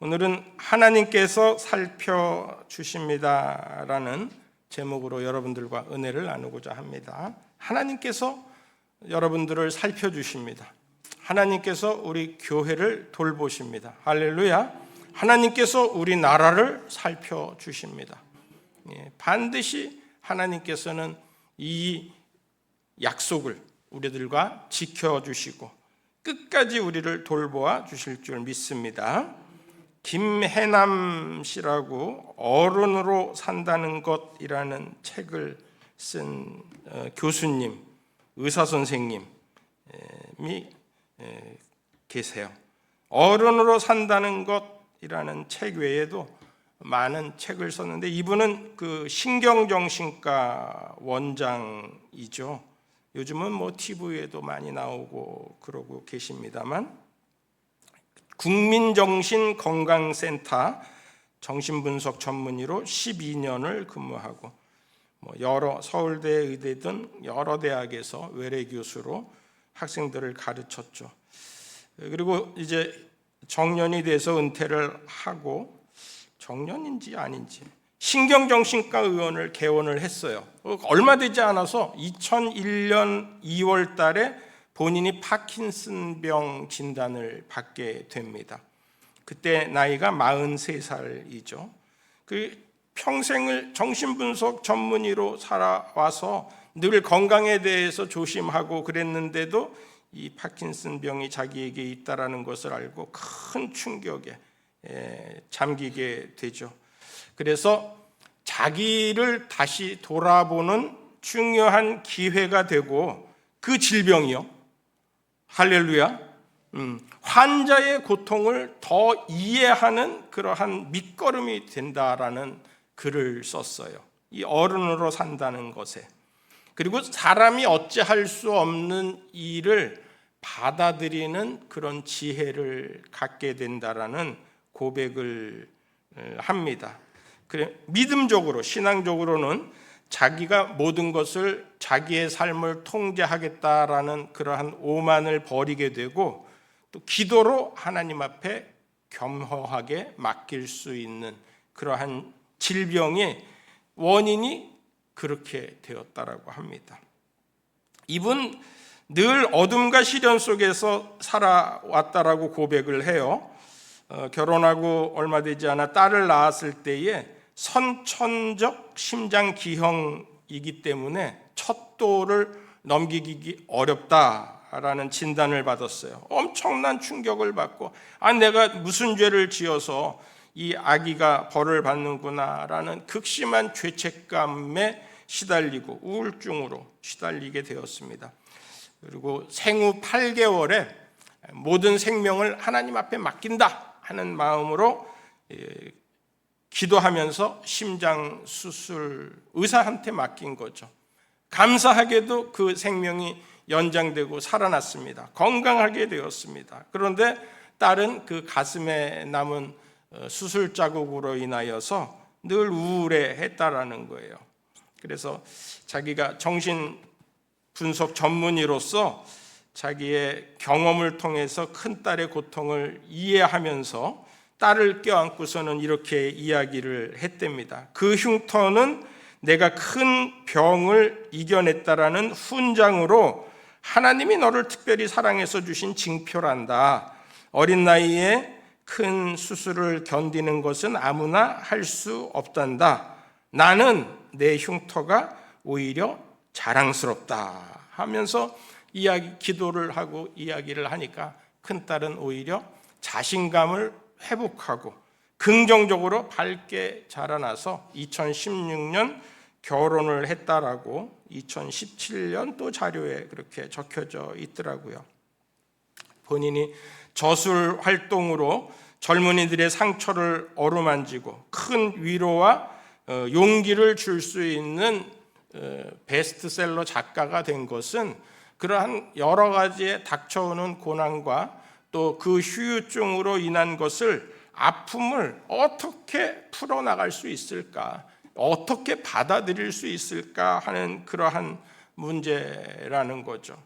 오늘은 하나님께서 살펴주십니다라는 제목으로 여러분들과 은혜를 나누고자 합니다. 하나님께서 여러분들을 살펴주십니다. 하나님께서 우리 교회를 돌보십니다. 할렐루야. 하나님께서 우리 나라를 살펴주십니다. 반드시 하나님께서는 이 약속을 우리들과 지켜주시고 끝까지 우리를 돌보아 주실 줄 믿습니다. 김해남 씨라고 어른으로 산다는 것이라는 책을 쓴 교수님, 의사 선생님이 계세요. 어른으로 산다는 것이라는 책 외에도 많은 책을 썼는데 이분은 그 신경정신과 원장이죠. 요즘은 뭐 TV에도 많이 나오고 그러고 계십니다만 국민정신건강센터 정신분석 전문의로 12년을 근무하고 여러 서울대, 의대 등 여러 대학에서 외래 교수로 학생들을 가르쳤죠. 그리고 이제 정년이 돼서 은퇴를 하고 정년인지 아닌지 신경정신과 의원을 개원을 했어요. 얼마 되지 않아서 2001년 2월 달에 본인이 파킨슨병 진단을 받게 됩니다. 그때 나이가 43살이죠. 그 평생을 정신분석 전문의로 살아와서 늘 건강에 대해서 조심하고 그랬는데도 이 파킨슨병이 자기에게 있다라는 것을 알고 큰 충격에 잠기게 되죠. 그래서 자기를 다시 돌아보는 중요한 기회가 되고 그 질병이요. 할렐루야. 환자의 고통을 더 이해하는 그러한 밑거름이 된다라는 글을 썼어요. 이 어른으로 산다는 것에. 그리고 사람이 어찌할 수 없는 일을 받아들이는 그런 지혜를 갖게 된다라는 고백을 합니다. 그래, 믿음적으로, 신앙적으로는 자기가 모든 것을 자기의 삶을 통제하겠다라는 그러한 오만을 버리게 되고 또 기도로 하나님 앞에 겸허하게 맡길 수 있는 그러한 질병의 원인이 그렇게 되었다라고 합니다. 이분 늘 어둠과 시련 속에서 살아왔다라고 고백을 해요. 결혼하고 얼마 되지 않아 딸을 낳았을 때에 선천적 심장 기형이기 때문에 첫 돌을 넘기기 어렵다라는 진단을 받았어요. 엄청난 충격을 받고 내가 무슨 죄를 지어서 이 아기가 벌을 받는구나라는 극심한 죄책감에 시달리고 우울증으로 시달리게 되었습니다. 그리고 생후 8개월에 모든 생명을 하나님 앞에 맡긴다 하는 마음으로 기도하면서 심장 수술 의사한테 맡긴 거죠. 감사하게도 그 생명이 연장되고 살아났습니다. 건강하게 되었습니다. 그런데 딸은 그 가슴에 남은 수술 자국으로 인하여서 늘 우울해했다라는 거예요. 그래서 자기가 정신 분석 전문의로서 자기의 경험을 통해서 큰딸의 고통을 이해하면서 딸을 껴안고서는 이렇게 이야기를 했답니다. 그 흉터는 내가 큰 병을 이겨냈다라는 훈장으로 하나님이 너를 특별히 사랑해서 주신 징표란다. 어린 나이에 큰 수술을 견디는 것은 아무나 할 수 없단다. 나는 내 흉터가 오히려 자랑스럽다 하면서 기도를 하고 이야기를 하니까 큰딸은 오히려 자신감을 회복하고 긍정적으로 밝게 자라나서 2016년 결혼을 했다라고 2017년 또 자료에 그렇게 적혀져 있더라고요. 본인이 저술 활동으로 젊은이들의 상처를 어루만지고 큰 위로와 용기를 줄 수 있는 베스트셀러 작가가 된 것은 그러한 여러 가지의 닥쳐오는 고난과 또 그 후유증으로 인한 것을 아픔을 어떻게 풀어나갈 수 있을까, 어떻게 받아들일 수 있을까 하는 그러한 문제라는 거죠.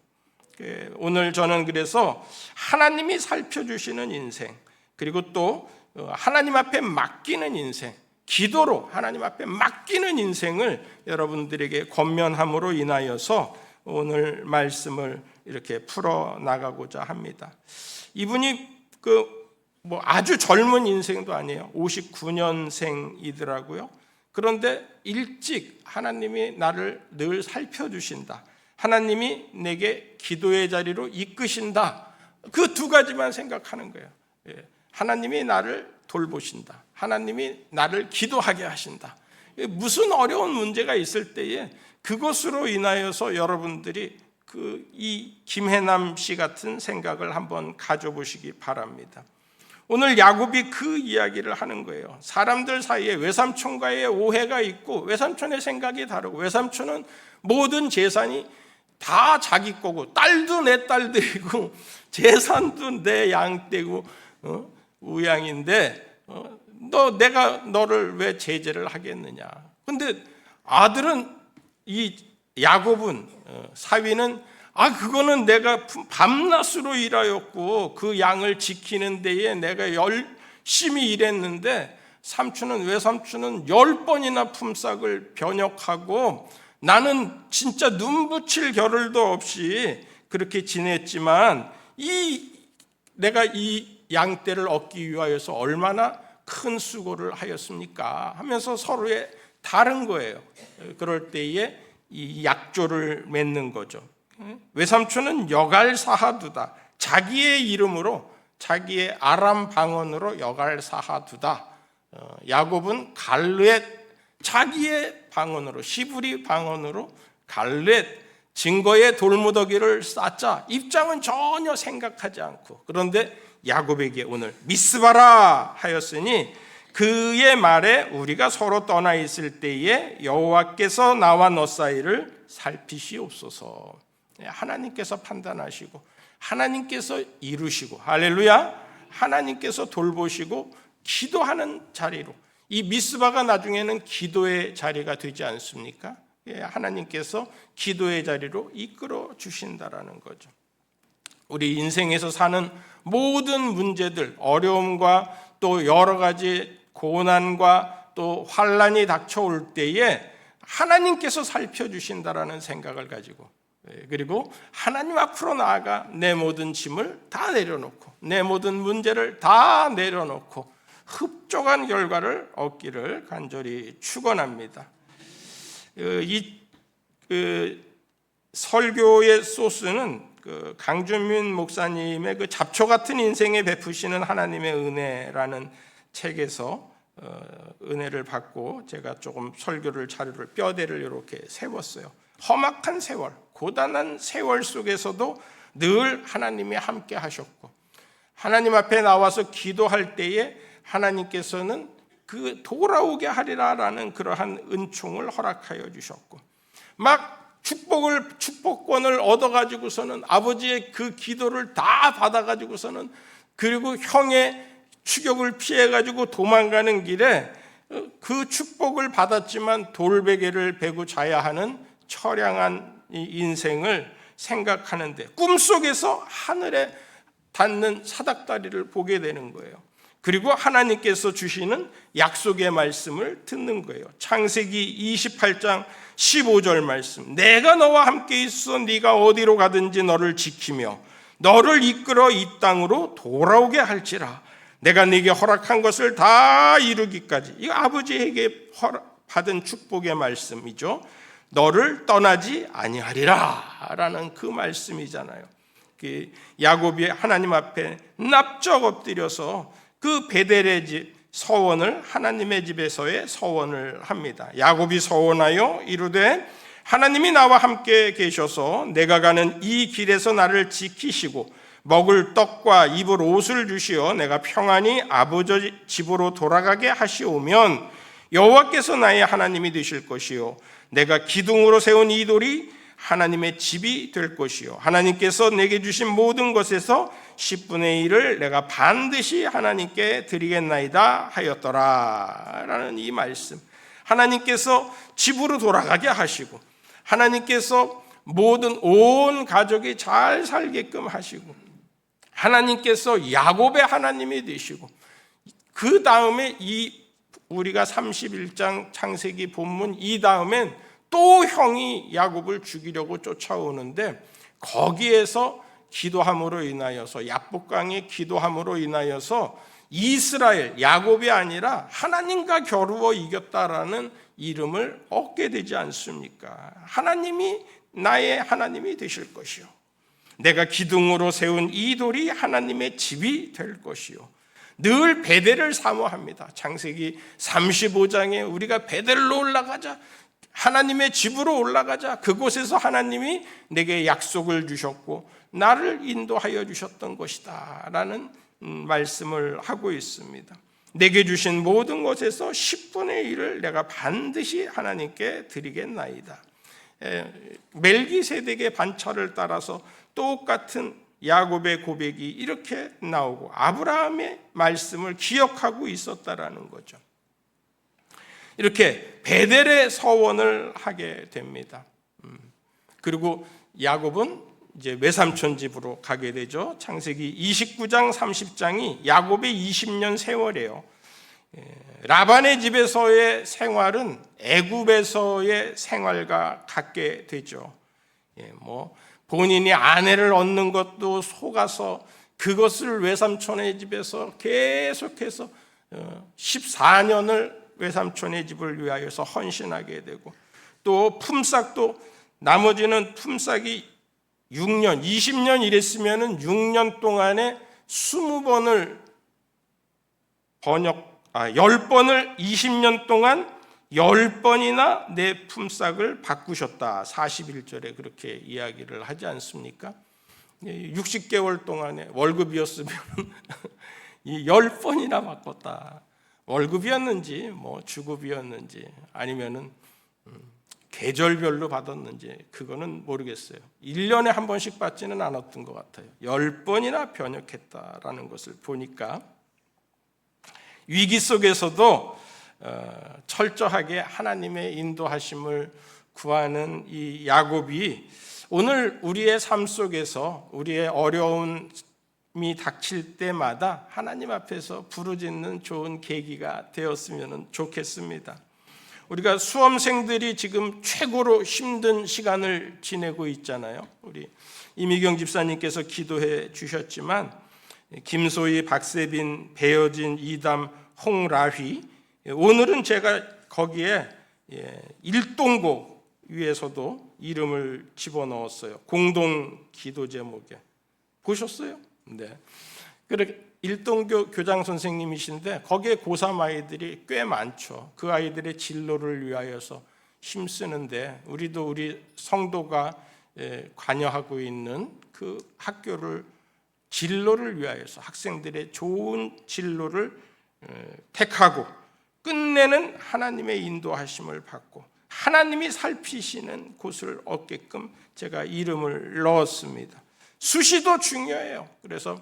오늘 저는 그래서 하나님이 살펴주시는 인생, 그리고 또 하나님 앞에 맡기는 인생, 기도로 하나님 앞에 맡기는 인생을 여러분들에게 권면함으로 인하여서 오늘 말씀을 이렇게 풀어 나가고자 합니다. 이분이 아주 젊은 인생도 아니에요. 59년생이더라고요. 그런데 일찍 하나님이 나를 늘 살펴주신다. 하나님이 내게 기도의 자리로 이끄신다. 그 두 가지만 생각하는 거예요. 하나님이 나를 돌보신다. 하나님이 나를 기도하게 하신다. 무슨 어려운 문제가 있을 때에 그것으로 인하여서 여러분들이 이 김혜남 씨 같은 생각을 한번 가져보시기 바랍니다. 오늘 야곱이 그 이야기를 하는 거예요. 사람들 사이에 외삼촌과의 오해가 있고 외삼촌의 생각이 다르고 외삼촌은 모든 재산이 다 자기 거고 딸도 내 딸들이고 재산도 내 양떼고 우양인데 내가 너를 왜 제재를 하겠느냐. 근데 아들은 이 야곱은 사위는 그거는 내가 밤낮으로 일하였고 그 양을 지키는 데에 내가 열심히 일했는데 삼촌은 외삼촌은 10번이나 품삯을 변역하고 나는 진짜 눈 붙일 겨를도 없이 그렇게 지냈지만 내가 이 양떼를 얻기 위하여서 얼마나 큰 수고를 하였습니까? 하면서 서로의 다른 거예요. 그럴 때에 이 약조를 맺는 거죠. 외삼촌은 여갈사하두다. 자기의 이름으로 자기의 아람 방언으로 여갈사하두다. 야곱은 갈르엣 자기의 방언으로 시브리 방언으로 갈르엣 증거의 돌무더기를 쌓자. 입장은 전혀 생각하지 않고 그런데 야곱에게 오늘 미스바라 하였으니 그의 말에 우리가 서로 떠나 있을 때에 여호와께서 나와 너 사이를 살피시옵소서. 하나님께서 판단하시고 하나님께서 이루시고 할렐루야 하나님께서 돌보시고 기도하는 자리로 이 미스바가 나중에는 기도의 자리가 되지 않습니까? 하나님께서 기도의 자리로 이끌어 주신다라는 거죠. 우리 인생에서 사는 모든 문제들, 어려움과 또 여러 가지 고난과 또 환난이 닥쳐올 때에 하나님께서 살펴주신다라는 생각을 가지고 그리고 하나님 앞으로 나아가 내 모든 짐을 다 내려놓고 내 모든 문제를 다 내려놓고 흡족한 결과를 얻기를 간절히 축원합니다. 이 설교의 소스는 강준민 목사님의 그 잡초 같은 인생에 베푸시는 하나님의 은혜라는 책에서 은혜를 받고 제가 조금 설교를 자료를 뼈대를 이렇게 세웠어요. 험악한 세월, 고단한 세월 속에서도 늘 하나님이 함께 하셨고 하나님 앞에 나와서 기도할 때에 하나님께서는 그 돌아오게 하리라라는 그러한 은총을 허락하여 주셨고 막 축복권을 얻어가지고서는 아버지의 그 기도를 다 받아가지고서는 그리고 형의 추격을 피해가지고 도망가는 길에 그 축복을 받았지만 돌베개를 베고 자야 하는 처량한 인생을 생각하는데 꿈속에서 하늘에 닿는 사닥다리를 보게 되는 거예요. 그리고 하나님께서 주시는 약속의 말씀을 듣는 거예요. 창세기 28장 15절 말씀. 내가 너와 함께 있어 네가 어디로 가든지 너를 지키며 너를 이끌어 이 땅으로 돌아오게 할지라. 내가 네게 허락한 것을 다 이루기까지. 이거 아버지에게 받은 축복의 말씀이죠. 너를 떠나지 아니하리라 라는 그 말씀이잖아요. 야곱이 하나님 앞에 납작 엎드려서 그 베델의 집 서원을 하나님의 집에서의 서원을 합니다. 야곱이 서원하여 이르되 하나님이 나와 함께 계셔서 내가 가는 이 길에서 나를 지키시고 먹을 떡과 입을 옷을 주시어 내가 평안히 아버지 집으로 돌아가게 하시오면 여호와께서 나의 하나님이 되실 것이요 내가 기둥으로 세운 이 돌이 하나님의 집이 될 것이요 하나님께서 내게 주신 모든 것에서 10분의 1을 내가 반드시 하나님께 드리겠나이다 하였더라 라는 이 말씀. 하나님께서 집으로 돌아가게 하시고 하나님께서 모든 온 가족이 잘 살게끔 하시고 하나님께서 야곱의 하나님이 되시고 그 다음에 우리가 31장 창세기 본문 이 다음엔 또 형이 야곱을 죽이려고 쫓아오는데, 거기에서 기도함으로 인하여서, 야복강의 기도함으로 인하여서 이스라엘, 야곱이 아니라 하나님과 겨루어 이겼다라는 이름을 얻게 되지 않습니까? 하나님이 나의 하나님이 되실 것이요, 내가 기둥으로 세운 이 돌이 하나님의 집이 될 것이요. 늘 베델을 사모합니다. 창세기 35장에 우리가 베델로 올라가자, 하나님의 집으로 올라가자, 그곳에서 하나님이 내게 약속을 주셨고 나를 인도하여 주셨던 것이다 라는 말씀을 하고 있습니다. 내게 주신 모든 것에서 10분의 1을 내가 반드시 하나님께 드리겠나이다. 멜기세덱의 반차를 따라서 똑같은 야곱의 고백이 이렇게 나오고 아브라함의 말씀을 기억하고 있었다라는 거죠. 이렇게 베델의 서원을 하게 됩니다. 그리고 야곱은 이제 외삼촌 집으로 가게 되죠. 창세기 29장 30장이 야곱의 20년 세월이에요. 라반의 집에서의 생활은 애굽에서의 생활과 같게 되죠. 본인이 아내를 얻는 것도 속아서 그것을 외삼촌의 집에서 계속해서 14년을 외삼촌의 집을 위하여서 헌신하게 되고, 또 품삯도 나머지는 품삯이 6년, 20년 일했으면 6년 동안에 20번을 10번을 20년 동안 10번이나 내 품삯을 바꾸셨다. 41절에 그렇게 이야기를 하지 않습니까? 60개월 동안에 월급이었으면 10번이나 바꿨다. 월급이었는지 주급이었는지 아니면은 계절별로 받았는지 그거는 모르겠어요. 1년에 한 번씩 받지는 않았던 것 같아요. 10번이나 변역했다라는 것을 보니까 위기 속에서도 철저하게 하나님의 인도하심을 구하는 이 야곱이 오늘 우리의 삶 속에서 우리의 어려움이 닥칠 때마다 하나님 앞에서 부르짖는 좋은 계기가 되었으면 좋겠습니다. 우리가 수험생들이 지금 최고로 힘든 시간을 지내고 있잖아요. 우리 이미경 집사님께서 기도해 주셨지만 김소희, 박세빈, 배여진, 이담, 홍라휘, 오늘은 제가 거기에 일동고 위에서도 이름을 집어넣었어요. 공동 기도 제목에. 보셨어요? 네. 그렇게 일동교 교장 선생님이신데 거기에 고3 아이들이 꽤 많죠. 그 아이들의 진로를 위하여서 힘쓰는데 우리도 우리 성도가 관여하고 있는 그 학교를 진로를 위하여서 학생들의 좋은 진로를 택하고 끝내는 하나님의 인도하심을 받고 하나님이 살피시는 곳을 얻게끔 제가 이름을 넣었습니다. 수시도 중요해요. 그래서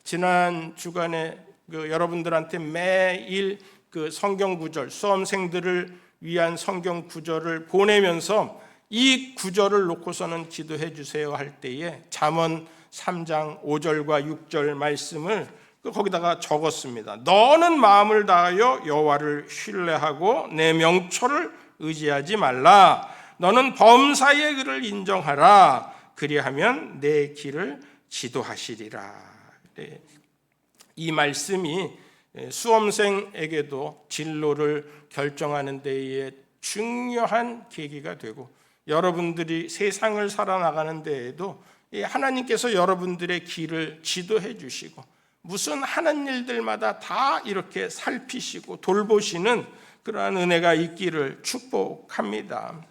지난 주간에 여러분들한테 매일 그 성경 구절, 수험생들을 위한 성경 구절을 보내면서 이 구절을 놓고서는 기도해 주세요 할 때에 잠언 3장 5절과 6절 말씀을 거기다가 적었습니다. 너는 마음을 다하여 여호와를 신뢰하고 내 명초를 의지하지 말라. 너는 범사의 그를 인정하라. 그리하면 내 길을 지도하시리라. 이 말씀이 수험생에게도 진로를 결정하는 데에 중요한 계기가 되고 여러분들이 세상을 살아나가는 데에도 하나님께서 여러분들의 길을 지도해 주시고 무슨 하는 일들마다 다 이렇게 살피시고 돌보시는 그러한 은혜가 있기를 축복합니다.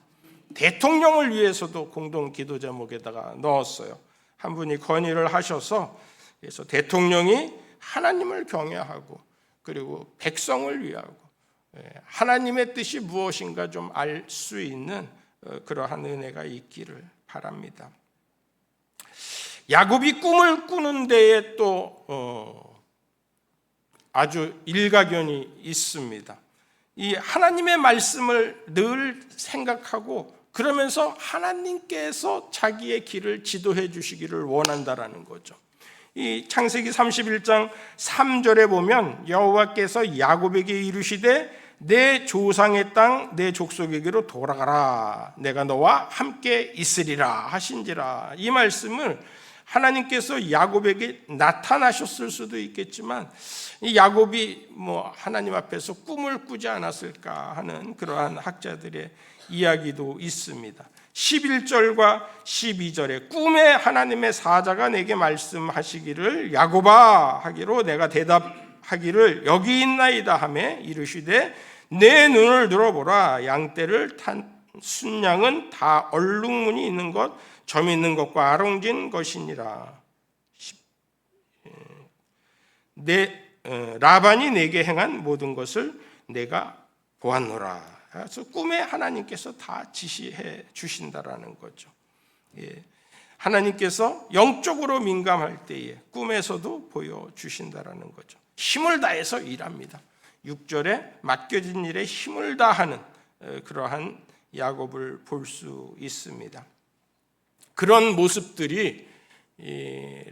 대통령을 위해서도 공동 기도 제목에다가 넣었어요. 한 분이 건의를 하셔서 그래서 대통령이 하나님을 경외하고 그리고 백성을 위하고 하나님의 뜻이 무엇인가 좀 알 수 있는 그러한 은혜가 있기를 바랍니다. 야곱이 꿈을 꾸는 데에 또 아주 일가견이 있습니다. 이 하나님의 말씀을 늘 생각하고 그러면서 하나님께서 자기의 길을 지도해 주시기를 원한다라는 거죠. 이 창세기 31장 3절에 보면 여호와께서 야곱에게 이르시되 내 조상의 땅 내 족속에게로 돌아가라, 내가 너와 함께 있으리라 하신지라. 이 말씀을 하나님께서 야곱에게 나타나셨을 수도 있겠지만 이 야곱이 하나님 앞에서 꿈을 꾸지 않았을까 하는 그러한 학자들의 이야기도 있습니다. 11절과 12절에 꿈에 하나님의 사자가 내게 말씀하시기를 야곱아 하기로 내가 대답하기를 여기 있나이다 하매 이르시되 내 눈을 들어보라, 양떼를 탄 순양은 다 얼룩무늬 있는 것 점 있는 것과 아롱진 것이니라. 라반이 내게 행한 모든 것을 내가 보았노라. 그래서 꿈에 하나님께서 다 지시해 주신다라는 거죠. 하나님께서 영적으로 민감할 때에 꿈에서도 보여주신다라는 거죠. 힘을 다해서 일합니다. 6절에 맡겨진 일에 힘을 다하는 그러한 야곱을 볼 수 있습니다. 그런 모습들이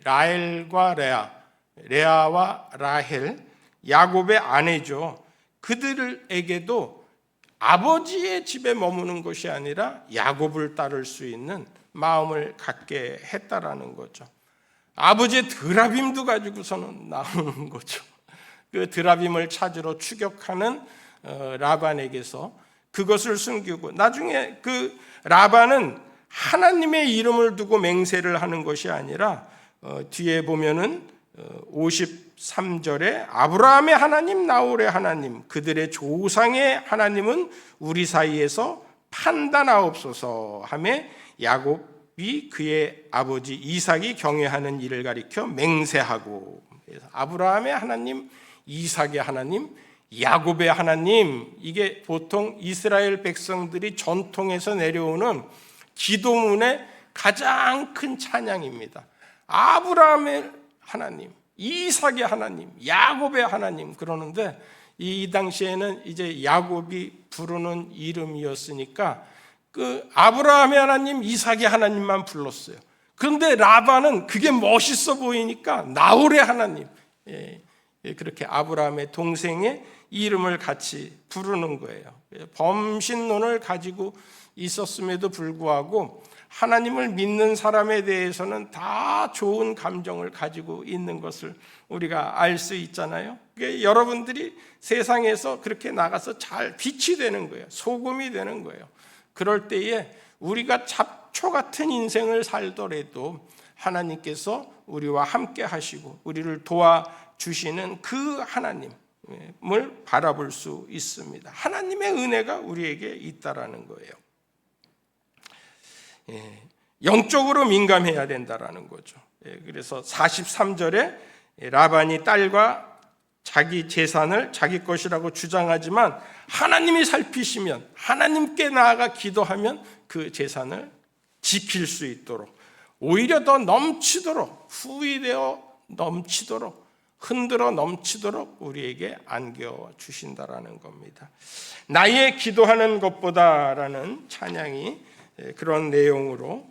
라헬과 레아와 라헬, 야곱의 아내죠. 그들에게도 아버지의 집에 머무는 것이 아니라 야곱을 따를 수 있는 마음을 갖게 했다라는 거죠. 아버지의 드라빔도 가지고서는 나오는 거죠. 그 드라빔을 찾으러 추격하는 라반에게서 그것을 숨기고, 나중에 그 라반은 하나님의 이름을 두고 맹세를 하는 것이 아니라 뒤에 보면은 53절에 아브라함의 하나님, 나홀의 하나님, 그들의 조상의 하나님은 우리 사이에서 판단하옵소서 하며 야곱이 그의 아버지 이삭이 경외하는 일을 가리켜 맹세하고, 아브라함의 하나님, 이삭의 하나님, 야곱의 하나님, 이게 보통 이스라엘 백성들이 전통에서 내려오는 기도문의 가장 큰 찬양입니다. 아브라함의 하나님, 이삭의 하나님, 야곱의 하나님, 그러는데 이 당시에는 이제 야곱이 부르는 이름이었으니까 그 아브라함의 하나님, 이삭의 하나님만 불렀어요. 그런데 라반은 그게 멋있어 보이니까 나홀의 하나님, 그렇게 아브라함의 동생의 이름을 같이 부르는 거예요. 범신론을 가지고 있었음에도 불구하고 하나님을 믿는 사람에 대해서는 다 좋은 감정을 가지고 있는 것을 우리가 알 수 있잖아요. 여러분들이 세상에서 그렇게 나가서 잘 빛이 되는 거예요. 소금이 되는 거예요. 그럴 때에 우리가 잡초 같은 인생을 살더라도 하나님께서 우리와 함께 하시고 우리를 도와주시는 그 하나님을 바라볼 수 있습니다. 하나님의 은혜가 우리에게 있다라는 거예요. 영적으로 민감해야 된다라는 거죠. 그래서 43절에 라반이 딸과 자기 재산을 자기 것이라고 주장하지만 하나님이 살피시면, 하나님께 나아가 기도하면 그 재산을 지킬 수 있도록, 오히려 더 넘치도록, 후이되어 넘치도록, 흔들어 넘치도록 우리에게 안겨주신다라는 겁니다. 나의 기도하는 것보다라는 찬양이 그런 내용으로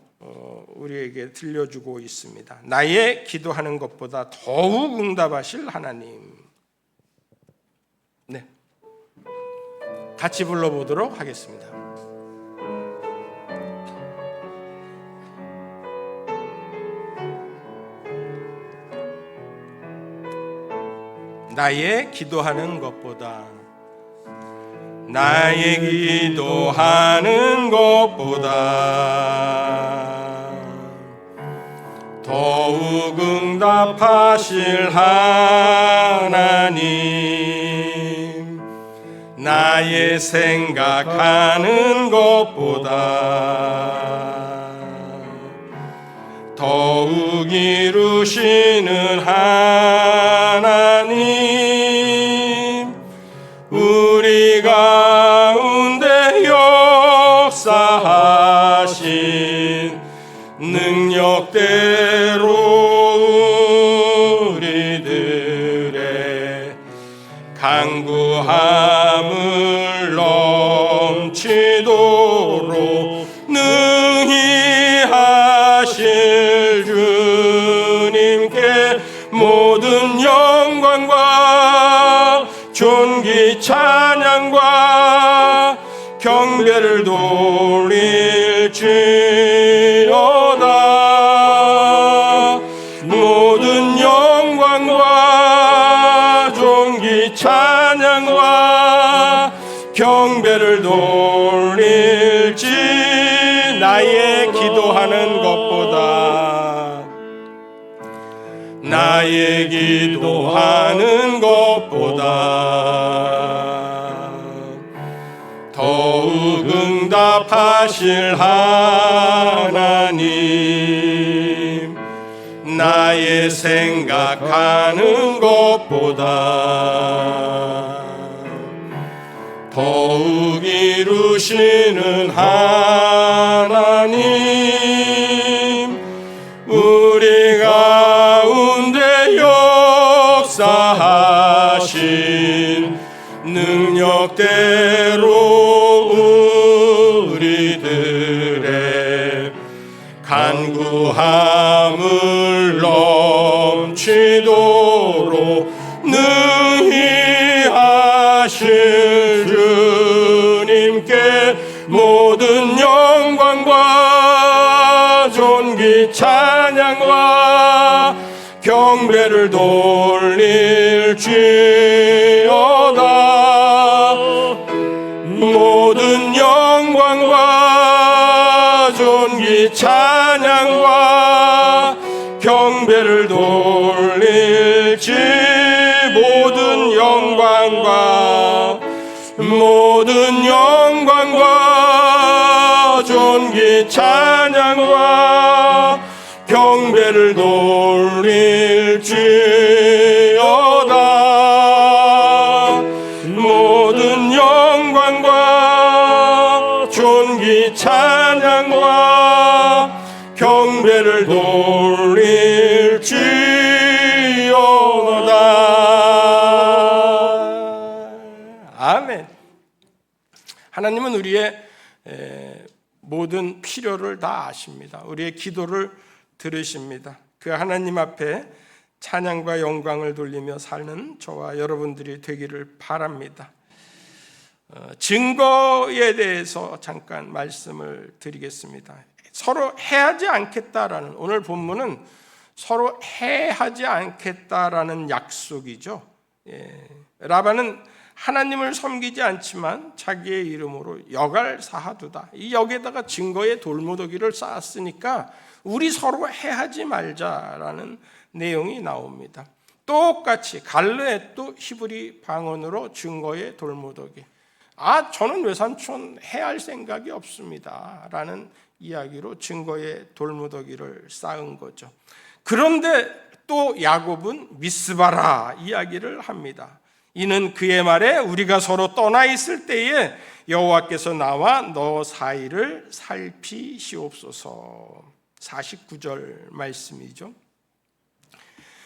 우리에게 들려주고 있습니다. 나의 기도하는 것보다 더욱 응답하실 하나님. 네, 같이 불러보도록 하겠습니다. 나의 기도하는 것보다, 나의 기도하는 것보다 더욱 응답하실 하나님, 나의 생각하는 것보다 더욱 이루시는 하나님, 우리 가운데 역사하신 능력대로 우리들의 간구함을 넘치도록 능히 하실 주님께 존귀 찬양과 경배를 돌릴지어다. 모든 영광과 존귀 찬양과 경배를 돌릴지. 나의 기도하는 것보다 더욱 응답하실 하나님, 나의 생각하는 것보다 더욱 이루시는 하나님, 우리 가운데 역사하신 능력대로 우리들의 간구함을 넘치도록 능히 하실 주님께 모든 영광과 존귀 찬양과 경배를 돌릴지어다. 모든 영광과 존귀 찬양과 경배를 돌릴지. 모든 영광과 존귀 찬양과 경배를 돌릴지어다. 모든 영광과 존귀 찬양과 경배를 돌릴지어다. 아멘. 하나님은 우리의 모든 필요를 다 아십니다. 우리의 기도를 들으십니다. 그 하나님 앞에 찬양과 영광을 돌리며 사는 저와 여러분들이 되기를 바랍니다. 증거에 대해서 잠깐 말씀을 드리겠습니다. 서로 해하지 않겠다라는, 오늘 본문은 서로 해하지 않겠다라는 약속이죠. 라반은 하나님을 섬기지 않지만 자기의 이름으로 역을 쌓아두다. 이 역에다가 증거의 돌무더기를 쌓았으니까 우리 서로 해하지 말자라는 내용이 나옵니다. 똑같이 갈르엣도 히브리 방언으로 증거의 돌무더기. 저는 외삼촌 해할 생각이 없습니다 라는 이야기로 증거의 돌무더기를 쌓은 거죠. 그런데 또 야곱은 미스바라 이야기를 합니다. 이는 그의 말에 우리가 서로 떠나 있을 때에 여호와께서 나와 너 사이를 살피시옵소서. 49절 말씀이죠.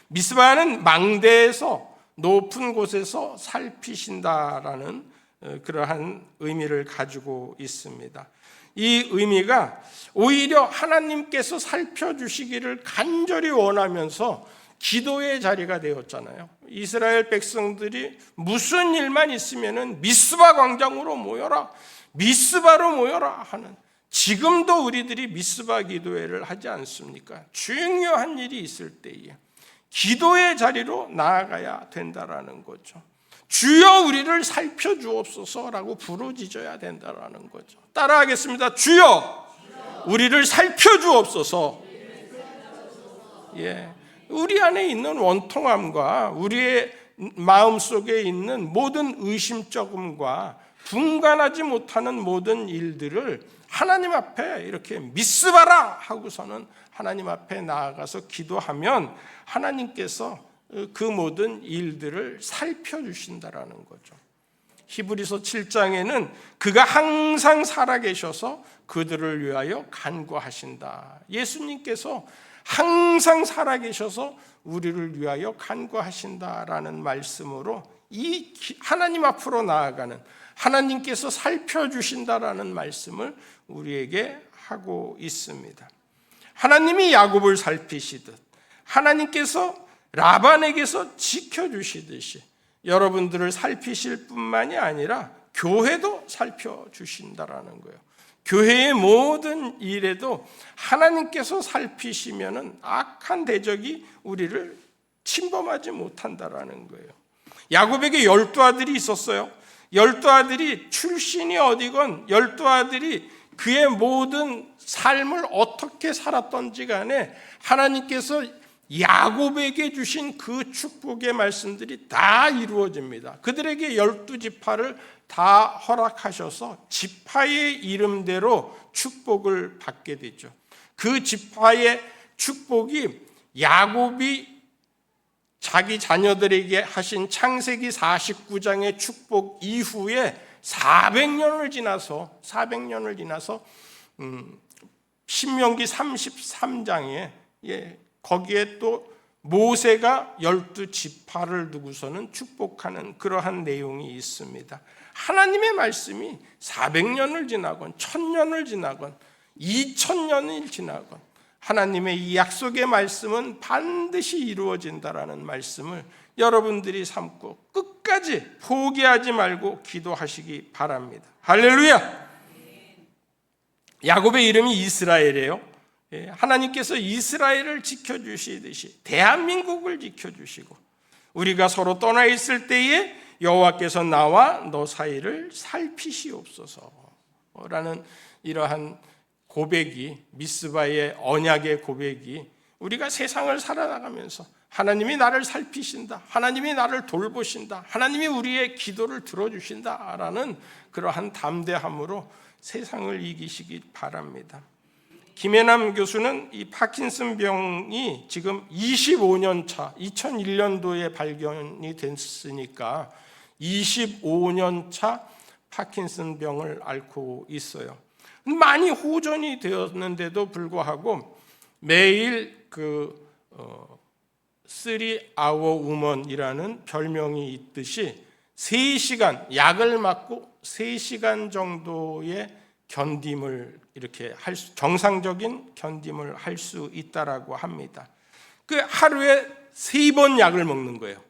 미스바는 망대에서 높은 곳에서 살피신다라는 그러한 의미를 가지고 있습니다. 이 의미가 오히려 하나님께서 살펴주시기를 간절히 원하면서 기도의 자리가 되었잖아요. 이스라엘 백성들이 무슨 일만 있으면은 미스바 광장으로 모여라, 미스바로 모여라 하는, 지금도 우리들이 미스바 기도회를 하지 않습니까? 중요한 일이 있을 때에 기도의 자리로 나아가야 된다라는 거죠. 주여 우리를 살펴주옵소서라고 부르짖어야 된다라는 거죠. 따라하겠습니다. 주여 우리를 살펴주옵소서. 우리 안에 있는 원통함과 우리의 마음속에 있는 모든 의심적음과 분간하지 못하는 모든 일들을 하나님 앞에 이렇게 미스바라 하고서는 하나님 앞에 나아가서 기도하면 하나님께서 그 모든 일들을 살펴주신다라는 거죠. 히브리서 7장에는 그가 항상 살아계셔서 그들을 위하여 간구하신다. 예수님께서 항상 살아계셔서 우리를 위하여 간구하신다라는 말씀으로 이 하나님 앞으로 나아가는, 하나님께서 살펴주신다라는 말씀을 우리에게 하고 있습니다. 하나님이 야곱을 살피시듯 하나님께서 라반에게서 지켜주시듯이 여러분들을 살피실 뿐만이 아니라 교회도 살펴주신다라는 거예요. 교회의 모든 일에도 하나님께서 살피시면은 악한 대적이 우리를 침범하지 못한다라는 거예요. 야곱에게 12아들이 있었어요. 12아들이 출신이 어디건 12아들이 그의 모든 삶을 어떻게 살았던지 간에 하나님께서 야곱에게 주신 그 축복의 말씀들이 다 이루어집니다. 그들에게 12지파를 다 허락하셔서 지파의 이름대로 축복을 받게 되죠. 그 지파의 축복이 야곱이 자기 자녀들에게 하신 창세기 49장의 축복 이후에 400년을 지나서 신명기 33장에 거기에 또 모세가 12지파를 두고서는 축복하는 그러한 내용이 있습니다. 하나님의 말씀이 400년을 지나건 1000년을 지나건 2000년이 지나건 하나님의 이 약속의 말씀은 반드시 이루어진다라는 말씀을 여러분들이 삼고 끝까지 포기하지 말고 기도하시기 바랍니다. 할렐루야! 야곱의 이름이 이스라엘이에요. 하나님께서 이스라엘을 지켜주시듯이 대한민국을 지켜주시고 우리가 서로 떠나 있을 때에 여호와께서 나와 너 사이를 살피시옵소서라는 이러한 고백이, 미스바의 언약의 고백이 우리가 세상을 살아나가면서 하나님이 나를 살피신다, 하나님이 나를 돌보신다, 하나님이 우리의 기도를 들어주신다라는 그러한 담대함으로 세상을 이기시기 바랍니다. 김혜남 교수는 이 파킨슨 병이 지금 25년 차, 2001년도에 발견이 됐으니까 25년 차 파킨슨 병을 앓고 있어요. 많이 호전이 되었는데도 불구하고 매일 3hour woman이라는 별명이 있듯이 3시간, 약을 맞고 3시간 정도의 견딤을 이렇게 정상적인 견딤을 할 수 있다라고 합니다. 그 하루에 3번 약을 먹는 거예요.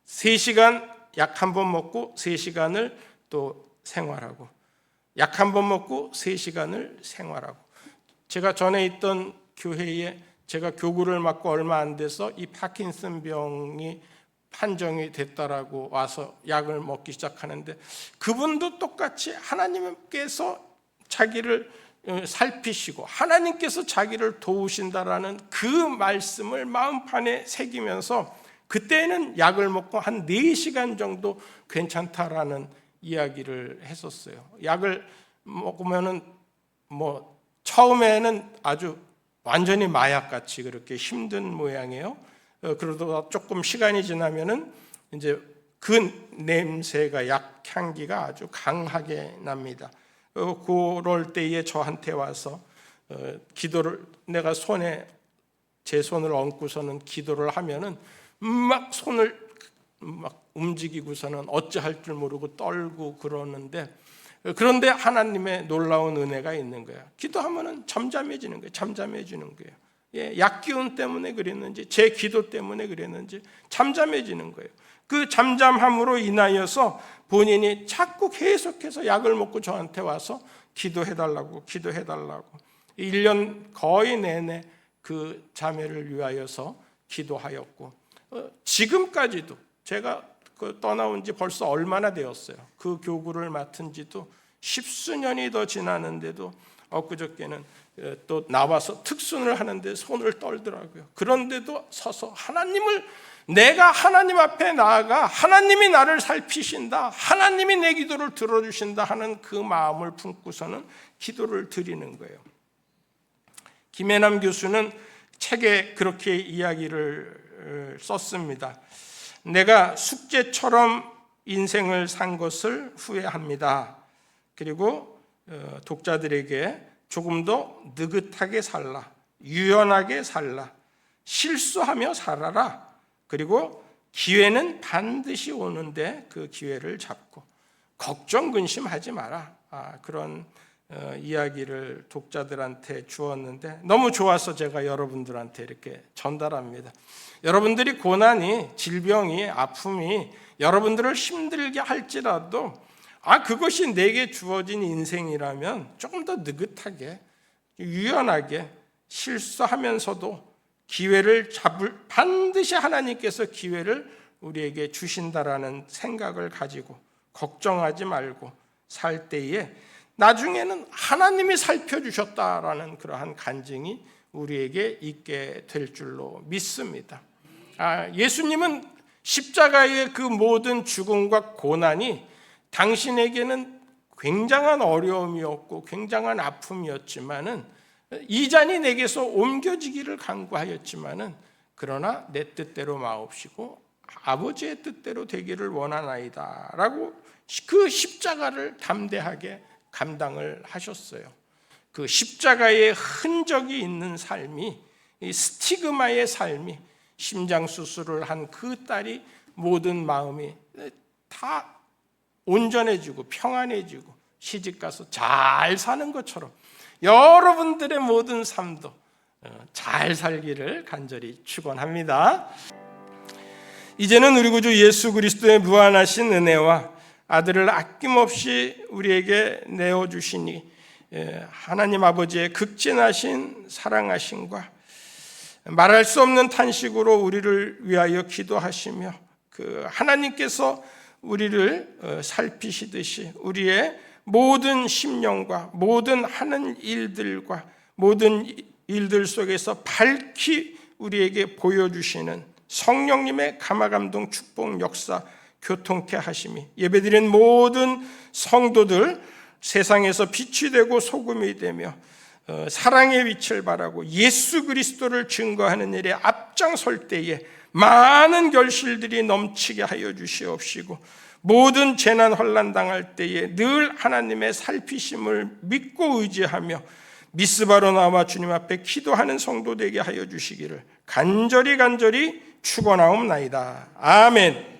3시간 약 한 번 먹고 3시간을 또 생활하고 약 한 번 먹고 3시간을 생활하고 제가 전에 있던 교회에 제가 교구를 맡고 얼마 안 돼서 이 파킨슨 병이 판정이 됐다라고 와서 약을 먹기 시작하는데 그분도 똑같이 하나님께서 자기를 살피시고 하나님께서 자기를 도우신다라는 그 말씀을 마음판에 새기면서 그때는 약을 먹고 한 4시간 정도 괜찮다라는 이야기를 했었어요. 약을 먹으면은 처음에는 아주 완전히 마약같이 그렇게 힘든 모양이에요. 그러다가 조금 시간이 지나면은 이제 그 냄새가 약 향기가 아주 강하게 납니다. 그럴 때에 저한테 와서 기도를 내가 제 손을 얹고서는 기도를 하면은 막 손을 막 움직이고서는 어찌할 줄 모르고 떨고 그러는데 그런데 하나님의 놀라운 은혜가 있는 거예요. 기도하면은 잠잠해지는 거예요. 약 기운 때문에 그랬는지 제 기도 때문에 그랬는지 잠잠해지는 거예요. 그 잠잠함으로 인하여서 본인이 자꾸 계속해서 약을 먹고 저한테 와서 기도해달라고 1년 거의 내내 그 자매를 위하여서 기도하였고 지금까지도 제가 떠나온 지 벌써 얼마나 되었어요. 그 교구를 맡은 지도 10수년이 더 지났는데도 엊그저께는 또 나와서 특순을 하는데 손을 떨더라고요. 그런데도 서서 내가 하나님 앞에 나아가 하나님이 나를 살피신다, 하나님이 내 기도를 들어주신다 하는 그 마음을 품고서는 기도를 드리는 거예요. 김혜남 교수는 책에 그렇게 이야기를 썼습니다. 내가 숙제처럼 인생을 산 것을 후회합니다. 그리고 독자들에게 조금 더 느긋하게 살라, 유연하게 살라, 실수하며 살아라. 그리고 기회는 반드시 오는데 그 기회를 잡고 걱정 근심하지 마라. 그런 이야기를 독자들한테 주었는데 너무 좋아서 제가 여러분들한테 이렇게 전달합니다. 여러분들이 고난이, 질병이, 아픔이 여러분들을 힘들게 할지라도 그것이 내게 주어진 인생이라면 조금 더 느긋하게, 유연하게 실수하면서도 기회를 반드시 하나님께서 기회를 우리에게 주신다라는 생각을 가지고 걱정하지 말고 살 때에 나중에는 하나님이 살펴주셨다라는 그러한 간증이 우리에게 있게 될 줄로 믿습니다. 예수님은 십자가의 그 모든 죽음과 고난이 당신에게는 굉장한 어려움이었고 굉장한 아픔이었지만은 이 잔이 내게서 옮겨지기를 간구하였지만은 그러나 내 뜻대로 마옵시고 아버지의 뜻대로 되기를 원하나이다라고 그 십자가를 담대하게 감당을 하셨어요. 그 십자가의 흔적이 있는 삶이, 이 스티그마의 삶이, 심장 수술을 한 그 딸이 모든 마음이 다 온전해지고 평안해지고 시집가서 잘 사는 것처럼 여러분들의 모든 삶도 잘 살기를 간절히 축원합니다. 이제는 우리 구주 예수 그리스도의 무한하신 은혜와 아들을 아낌없이 우리에게 내어주시니 하나님 아버지의 극진하신 사랑하심과 말할 수 없는 탄식으로 우리를 위하여 기도하시며 그 하나님께서 우리를 살피시듯이 우리의 모든 심령과 모든 하는 일들과 모든 일들 속에서 밝히 우리에게 보여주시는 성령님의 감화감동 축복 역사 교통케 하심이 예배드린 모든 성도들 세상에서 빛이 되고 소금이 되며 사랑의 빛을 발하고 예수 그리스도를 증거하는 일에 앞장설 때에 많은 결실들이 넘치게 하여 주시옵시고 모든 재난 환난 당할 때에 늘 하나님의 살피심을 믿고 의지하며 미스바로 나와 주님 앞에 기도하는 성도 되게 하여 주시기를 간절히 축원하옵나이다. 아멘.